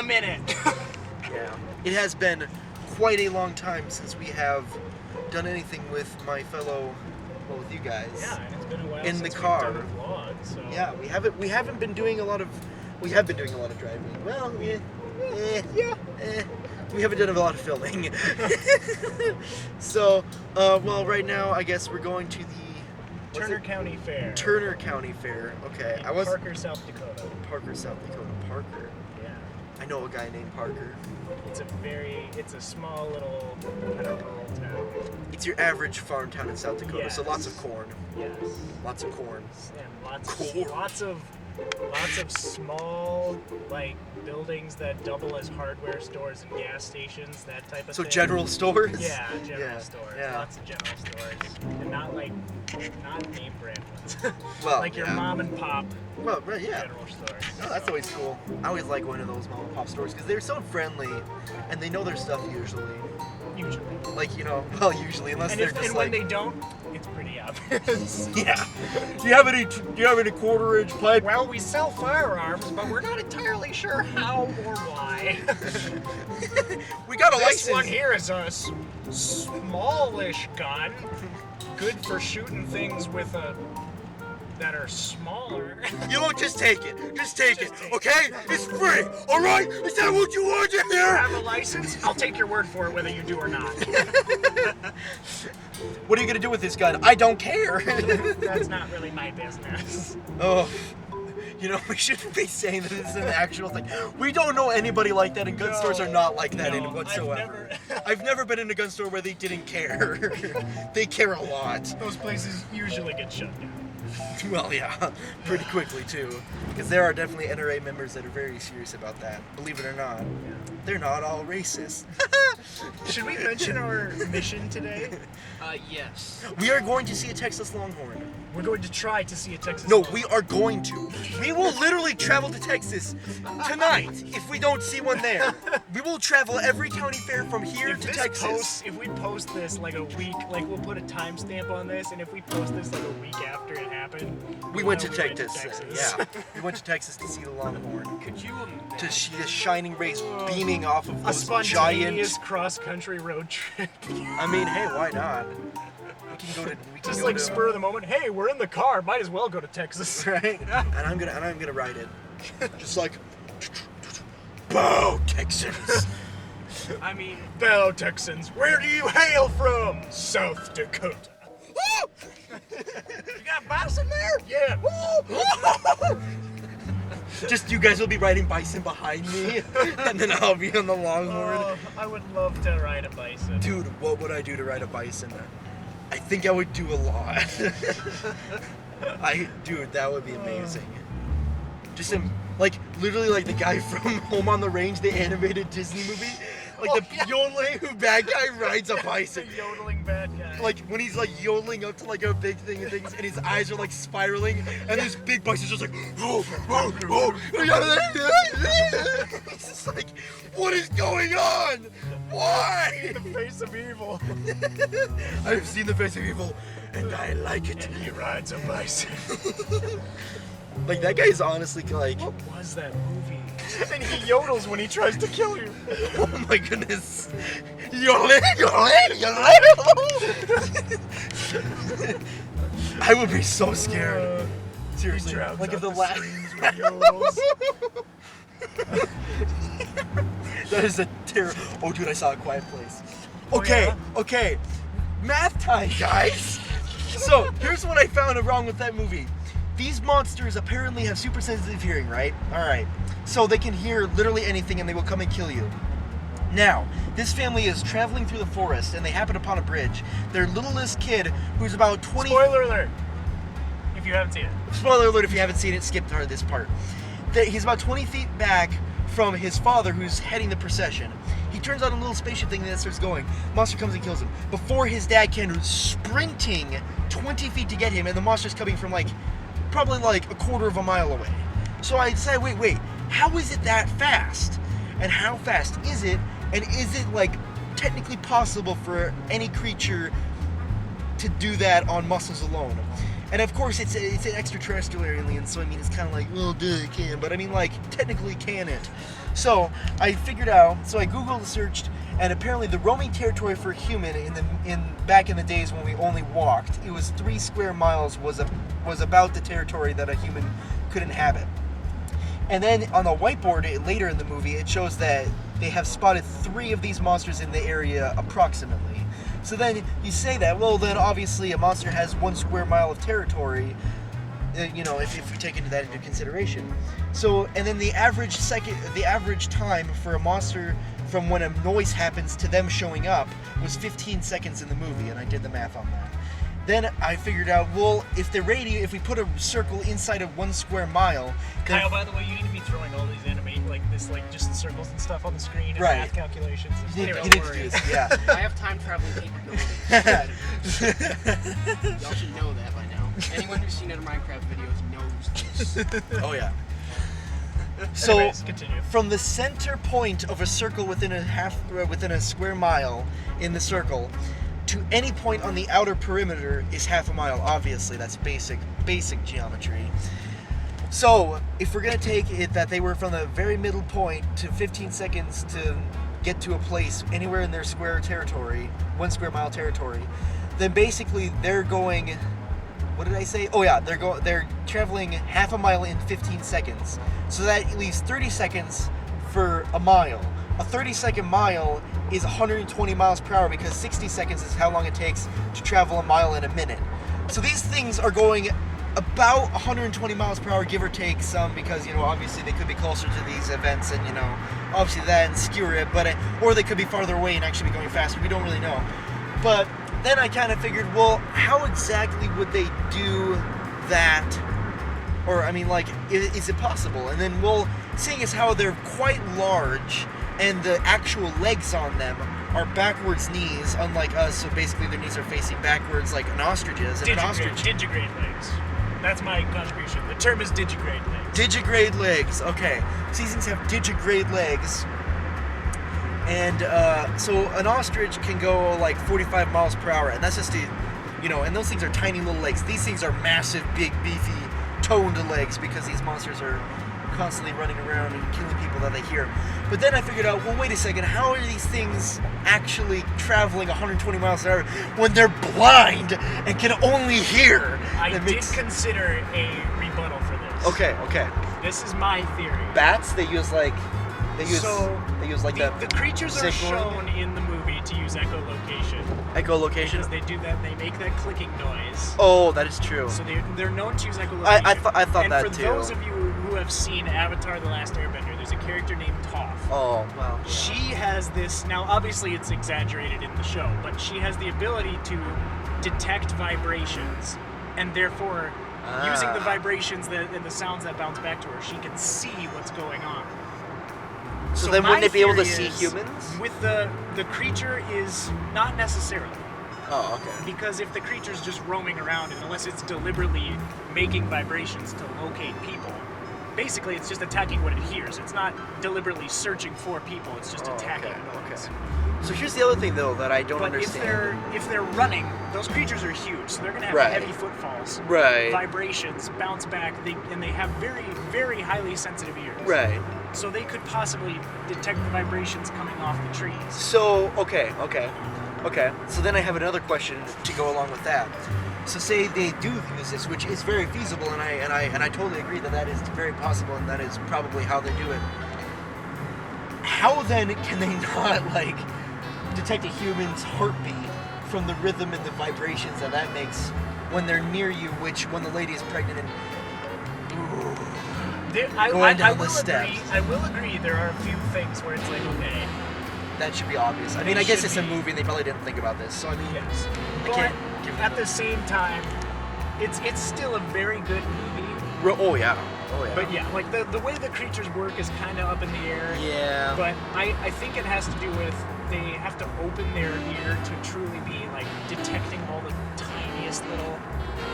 a minute. Yeah. It has been quite a long time since we have done anything with my fellow, well, with you guys. Yeah, and it's been a while in since the car. we've done a vlog, so... Yeah, we haven't been doing a lot of, we have been doing a lot of driving. Well, we haven't done a lot of filming. So, well, right now, I guess we're going to the... Turner County Fair. Turner County Fair, okay. In Parker, South Dakota. Parker, South Dakota. Parker. Yeah. I know a guy named Parker. It's a small little, kind of rural town. It's your average farm town in South Dakota, Yes. so lots of corn. Yes. Lots of corn. And Corn. lots of small, like, buildings that double as hardware stores and gas stations, that type of So thing. general stores? Yeah, general stores. Yeah. Lots of general stores. And not name brand ones. Well, like your yeah. mom and pop Well, right, yeah. general stores. Oh, that's always cool. I always like going to those mom and pop stores because they're so friendly and they know their stuff usually. Usually. Like, you know, well, usually, unless they're just And like... when they don't, it's pretty obvious. Yeah. Do you have any quarter-inch pipe? Well, we sell firearms, but we're not entirely sure how or why. We got a This license. one here is a smallish gun, good for shooting things with that are smaller. You don't just take it. Just take it, okay? It's free, all right? Is that what you want to You hear? have a license? I'll take your word for it whether you do or not. What are you gonna do with this gun? I don't care. That's not really my business. Oh, you know, we shouldn't be saying that this is an actual thing. We don't know anybody like that, and gun stores are not like that in whatsoever. I've never been in a gun store where they didn't care. They care a lot. Those places usually get shut down. Well, yeah, pretty quickly too, because there are definitely NRA members that are very serious about that. Believe it or not, they're not all racist. Should we mention our mission today? Yes. We are going to see a Texas Longhorn. We're going to try to see a Texas No, Longhorn. we are going to. We will literally travel to Texas tonight if we don't see one there. We will travel every county fair from here to Texas. If we post this like a week, like we'll put a timestamp on this, and if we post this like a week after it happened, We went to Texas. Yeah, we went to Texas to see the Longhorn. Could you imagine? To see the shining rays beaming off of A those spontaneous giant. cross-country road trip. I mean, hey, why not? We can go to. We can Just go like to, spur of the moment. Hey, we're in the car. Might as well go to Texas. right? And I'm gonna ride it. Just like, bow Texans. I mean, Bell Texans, where do you hail from? South Dakota. You got bison there? Yeah. Just you guys will be riding bison behind me, and then I'll be on the Longhorn. Oh, I would love to ride a bison. Dude, what would I do to ride a bison? I think I would do a lot. Dude, that would be amazing. Just like literally like the guy from Home on the Range, the animated Disney movie. Like the yodeling bad guy rides a bison. The yodeling bad guy. Like when he's like yodeling up to like a big thing and things, and his eyes are like spiraling, and this big bison's just like, oh, oh, oh. He's just like, what is going on? Why? The face of evil. I've seen the face of evil, and I like it. And he rides a bison. Like that guy's honestly like, What was that movie? And he yodels when he tries to kill you. oh my goodness, yodeling, yodeling, yodeling. I would be so scared. Seriously, like if the last. That is a terror. Oh, dude, I saw A Quiet Place. Okay, okay. Math time, guys. So, here's what I found wrong with that movie. These monsters apparently have super sensitive hearing, right? Alright. So they can hear literally anything and they will come and kill you. Now, this family is traveling through the forest and they happen upon a bridge. Their littlest kid, who's about 20... Spoiler alert! If you haven't seen it. Spoiler alert if you haven't seen it, skip this part. He's about 20 feet back from his father who's heading the procession. He turns on a little spaceship thing that starts going. Monster comes and kills him. Before his dad can, sprinting 20 feet to get him, and the monster's coming from probably like a quarter of a mile away. So I decided, wait, how is it that fast? And how fast is it? And is it technically possible for any creature to do that on muscles alone? And of course, it's an extraterrestrial alien, so I mean, it's kind of like, well, duh, it can, but I mean, like, technically can it? So I figured out. So I Googled, searched, and apparently the roaming territory for a human back in the days when we only walked, it was 3 square miles was about the territory that a human could inhabit. And then on the whiteboard later in the movie, it shows that they have spotted 3 of these monsters in the area approximately. So then you say that, well, then obviously a monster has 1 square mile of territory, if we take that into consideration. So, and then the average time for a monster from when a noise happens to them showing up was 15 seconds in the movie, and I did the math on that. Then I figured out, well, if we put a circle inside of 1 square mile... Kyle, by the way, you need to be throwing all these just circles and stuff on the screen and right. math calculations. You Anyway, need to do this, yeah. I have time traveling capabilities. Y'all should know that by now. Anyone who's seen other Minecraft videos knows this. Oh, yeah. So, anyways, continue. From the center point of a circle within a square mile in the circle, to any point on the outer perimeter is half a mile. Obviously, that's basic geometry. So, if we're going to take it that they were from the very middle point to 15 seconds to get to a place anywhere in their square territory, 1 square mile territory, then basically they're going, what did I say? Oh yeah, they're traveling half a mile in 15 seconds. So that leaves 30 seconds for a mile. A 30-second mile is 120 miles per hour because 60 seconds is how long it takes to travel a mile in a minute. So these things are going about 120 miles per hour, give or take some, because, obviously they could be closer to these events and, obviously that and skewer it, or they could be farther away and actually be going faster. We don't really know. But then I kind of figured, well, how exactly would they do that? Or, I mean, like, is it possible? And then, well, seeing as how they're quite large and the actual legs on them are backwards knees, unlike us, so basically their knees are facing backwards like an ostrich's. Digigrade legs. That's my contribution. The term is digigrade legs. Digigrade legs, okay. So these things have digigrade legs. And so an ostrich can go like 45 miles per hour, and that's just and those things are tiny little legs. These things are massive, big, beefy, toned legs because these monsters are constantly running around and killing people that they hear. But then I figured out, well, wait a second, how are these things actually traveling 120 miles an hour when they're blind and can only hear? I did consider a rebuttal for this. Okay. This is my theory. Bats, they use the creatures are signaling. shown in the movie to use echolocation. Echolocation? Because they do that, they make that clicking noise. Oh, that is true. So they're known to use echolocation. I thought and that for too. those of you who have seen Avatar: The Last Airbender, there's a character named Toph. Oh, well. Yeah. She has this, now obviously it's exaggerated in the show, but she has the ability to detect vibrations, and therefore, using the vibrations and the sounds that bounce back to her, she can see what's going on. So then wouldn't they be able to see is, humans? With the creature is not necessarily. Oh, okay. Because if the creature's just roaming around, and unless it's deliberately making vibrations to locate people, basically it's just attacking what it hears. It's not deliberately searching for people, it's just attacking noise. Okay. So here's the other thing, though, that I don't understand. But if they're running, those creatures are huge, so they're going to have Right. heavy footfalls, Right. vibrations, bounce back, and they have very, very highly sensitive ears. Right. So they could possibly detect the vibrations coming off the trees. So, okay. So then I have another question to go along with that. So say they do use this, which is very feasible, and I totally agree that is very possible, and that is probably how they do it. How then can they not detect a human's heartbeat from the rhythm and the vibrations that makes when they're near you? Which when the lady is pregnant and going down the steps. I will agree. There are a few things where it's like, okay, that should be obvious. I mean, I guess it's a movie, and they probably didn't think about this. So I mean, yes. I But can't give at the same time, it's still a very good movie. Oh yeah. But yeah, like the way the creatures work is kind of up in the air. Yeah. But I think it has to do with they have to open their ear to truly be detecting all the tiniest little.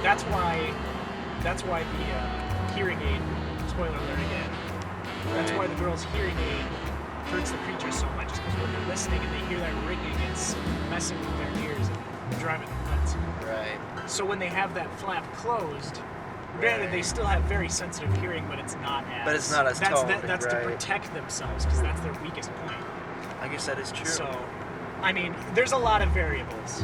That's why the hearing aid. Spoiler alert again. That's why the girl's hearing aid hurts the creatures so much, because when they're listening and they hear that ringing, it's messing with their ears and driving them nuts. Right. So when they have that flap closed, granted they still have very sensitive hearing, but it's not as. But it's not as that's toned, that's to right. protect themselves because that's their weakest point. I guess that is true. So, I mean, there's a lot of variables.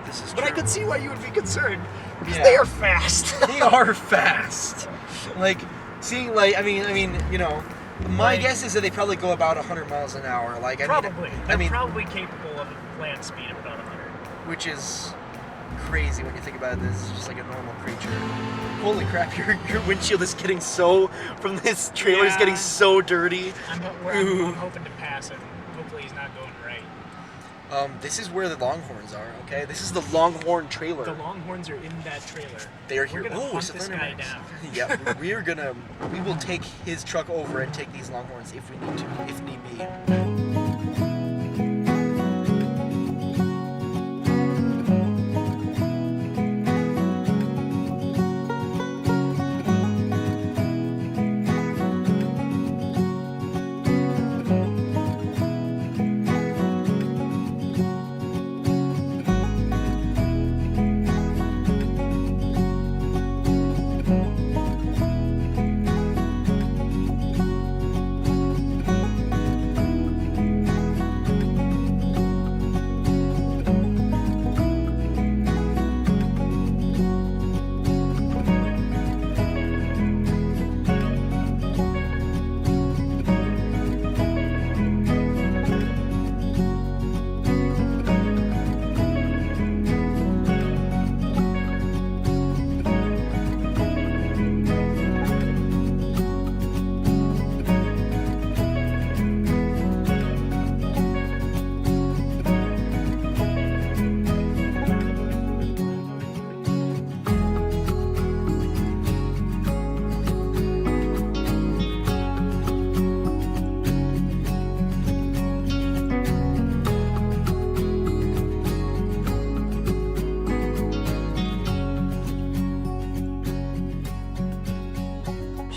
This is But true. I could see why you would be concerned because Yeah. they are fast. They are fast. Like seeing, like I mean, you know, my guess is that they probably go about 100 miles an hour. Like Probably. I They're mean, probably capable of a land speed of about 100. which is crazy when you think about it. This is just like a normal creature. Holy crap! Your windshield is getting so from this trailer is Yeah. getting so dirty. I'm Ooh. hoping to pass it. Hopefully he's not going right. This is where the Longhorns are. Okay, this is the Longhorn trailer. The Longhorns are in that trailer. They are We're here. gonna Oh, hunt it's the this guy Thunderbirds. down. Yeah, we will take his truck over and take these Longhorns if we need to, if need be.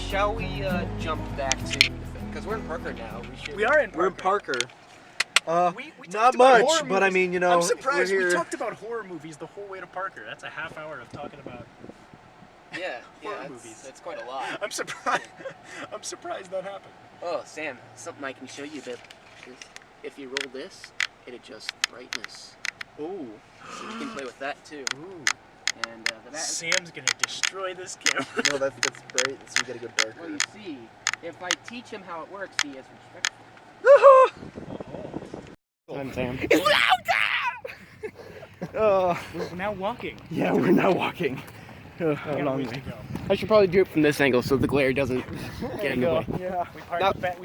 Shall we jump back to, because we're in Parker now. We are in We're in Parker. We Not talked about much, horror but I movies. mean, you know, I'm surprised we're we here. talked about horror movies the whole way to Parker. That's a half hour of talking about. Yeah, Horror yeah, movies. that's quite a lot. I'm surprised. I'm surprised that happened. Oh, Sam, something I can show you a bit. Is if you roll this, it adjusts brightness. Ooh. So you can play with that too. Ooh. And the back. Sam's gonna destroy this camera. No, that's great. So we gotta go darker. Well, you see, if I teach him how it works, he is respectful. I'm Sam. We're now walking. Yeah, we're now walking. We got a ways to go. I should probably do it from this angle so the glare doesn't get in the way. Yeah. We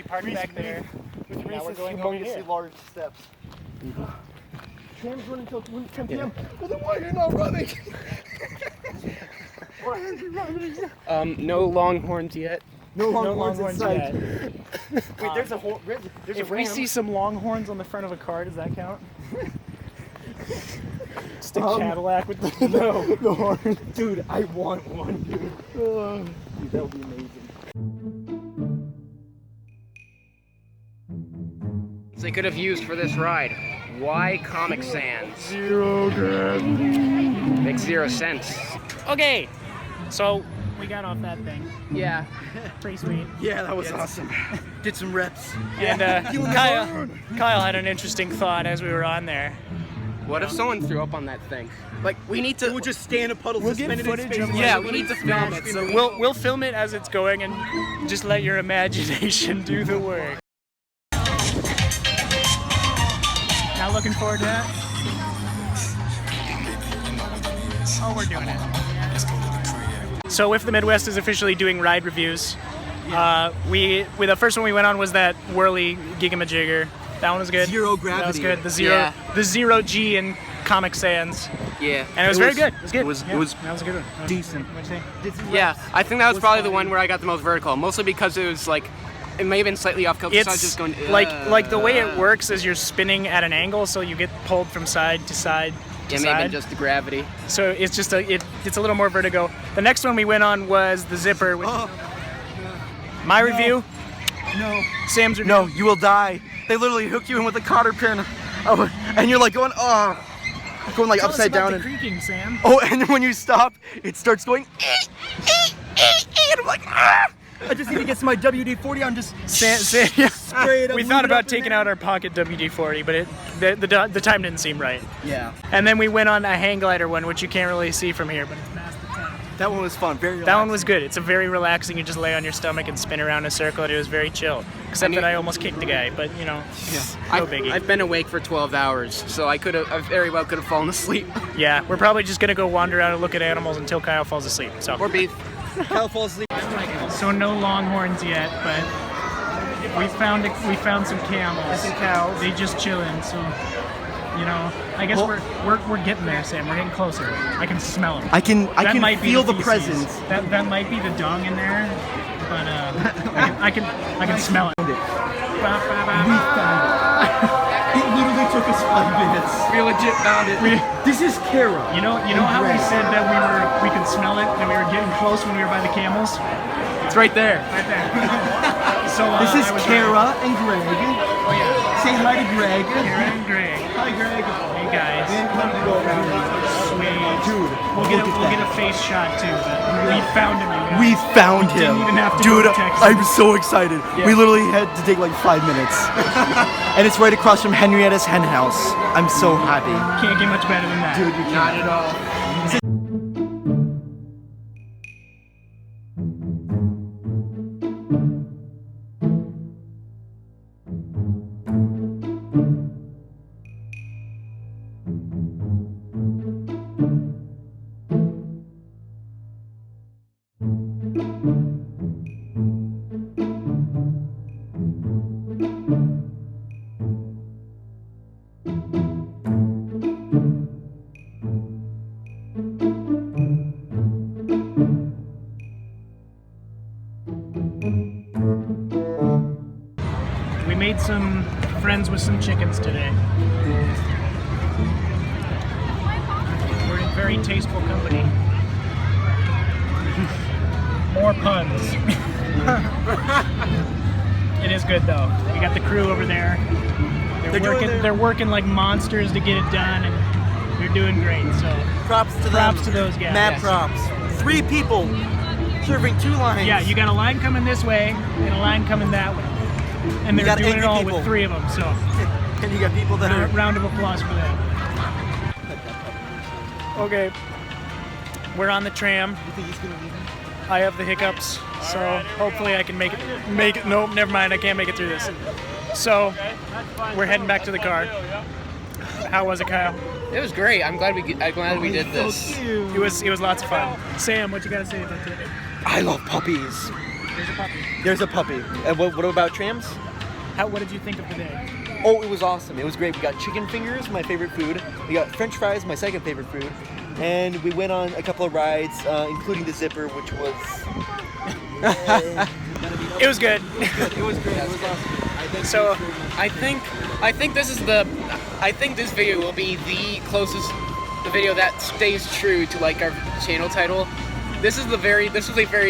parked back there. Now we're going over here. large steps. Sam's running until 10 p.m. Well, then why are you not running? Why aren't you running? No longhorns yet. No longhorns in longhorns sight. yet. Wait, there's a If we see some longhorns on the front of a car, does that count? Just a Cadillac with the the horn. Dude, I want one, dude. Dude, that would be amazing. They could have used for this ride. Why Comic Sans? Zero gravity. Makes 0 sense. Okay, so we got off that thing. Yeah. Pretty sweet. Yeah, that was awesome. Did some reps. And Kyle had an interesting thought as we were on there. What if someone threw up on that thing? Like, we need to. We'll just stay in a puddle We'll get suspended in footage space. of Yeah, we need to film it. So We'll film it as it's going and just let your imagination do the work. Not looking forward to that? Oh, we're doing it. So Whiff the Midwest is officially doing ride reviews. The first one we went on was that Whirly Gigamajigger. That one was good. Zero That was gravity. good. Yeah. The zero G in Comic Sans. yeah. And it was very good. It was good. It was That was a good one. decent. What'd you say? Yeah, I think that was probably the one where I got the most vertical, mostly because it was like, it may have been slightly off kilter, so I was just going. like the way it works is you're spinning at an angle, so you get pulled from side to side to It may have side. been just the gravity. So it's just it's a little more vertigo. The next one we went on was the Zipper. Which my review. No. Sam's review. No, you will die. They literally hook you in with a cotter pin. Oh, and you're like going, oh. going like Tell us upside about down. the creaking, Sam. Oh, and then when you stop, it starts going. And I'm like, ah! I just need to get some my WD-40 on. Just spray it up. We thought about taking out our pocket WD-40, but the time didn't seem right. Yeah. And then we went on a hang glider one, which you can't really see from here, but it's past the tent. That one was fun. Very relaxing. That one was good. It's a very relaxing. You just lay on your stomach and spin around in a circle, and it was very chill. Except that I almost kicked the guy, but you know, no biggie. I've been awake for 12 hours, so I very well could have fallen asleep. Yeah, we're probably just gonna go wander out and look at animals until Kyle falls asleep. So. Or beef. Kyle falls asleep. So no longhorns yet, but we found some camels. Some cows. They just chilling. So you know, I guess we're getting there, Sam. We're getting closer. I can smell them. I can feel the feces. presence. That might be the dung in there, but I can smell it. We found it. It literally took us 5 minutes. We legit found it. This is Kara. You know how we said that we could smell it and we were getting close when we were by the camels? It's right there. Right there. So This is Kara and Greg. Oh yeah. Say hi to Greg. Kara and Greg. Hi, Greg. Hey guys. Go around. Sweet. Dude, We'll get a face shot too. But we found him. You guys. We found him. Didn't even have to Dude, go to Texas. I'm so excited. Yeah. We literally had to take like 5 minutes. And it's right across from Henrietta's hen house. I'm so happy. Can't get much better than that. Dude, you Not can't. at all. We made some friends with some chickens today. We're in very tasteful company. More puns. It is good though. We got the crew over there. They're working like monsters to get it done, and they're doing great. So Props to them. props to those guys. Mad Yes. props. 3 people serving 2 lines. Yeah, you got a line coming this way and a line coming that way. And You they're got doing it angry all people. with 3 of them, so And you got people that are. round of applause for that. Okay, we're on the tram. You think he's gonna leave him? I have the hiccups, so hopefully I can make it. Nope, never mind. I can't make it through this. So we're heading back to the car. How was it, Kyle? It was great. I'm glad we did this. So cute. It was lots of fun. Sam, what you gotta say about it? I love puppies. There's a puppy. There's a puppy. And what about trams? What did you think of the day? Oh, it was awesome. It was great. We got chicken fingers, my favorite food. We got French fries, my second favorite food. And we went on a couple of rides, including the zipper, which was. It was good. It was great. It was awesome. So I think this video will be the video that stays true to like our channel title. This was a very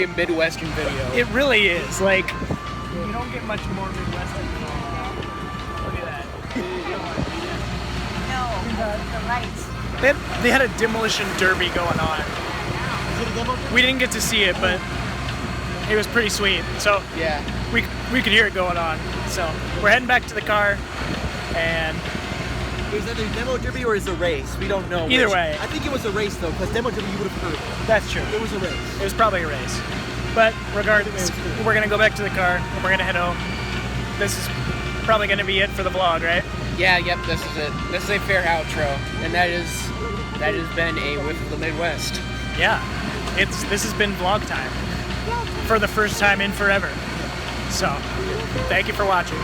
Midwestern video. it really is. Like, you don't get much more Midwestern than that. Look at that. No, the lights. They had a demolition derby going on. We didn't get to see it, but it was pretty sweet. So Yeah. we could hear it going on. So we're heading back to the car, and It was either demo derby or is a race. We don't know. Either way. I think it was a race though, because demo derby you would have heard. that's true. It was a race. It was probably a race. But regardless, we're gonna go back to the car, and we're gonna head home. This is probably gonna be it for the vlog, right? Yeah, yep, this is it. This is a fair outro. And that has been a Whiff of the Midwest. Yeah. This has been vlog time for the first time in forever. So, thank you for watching.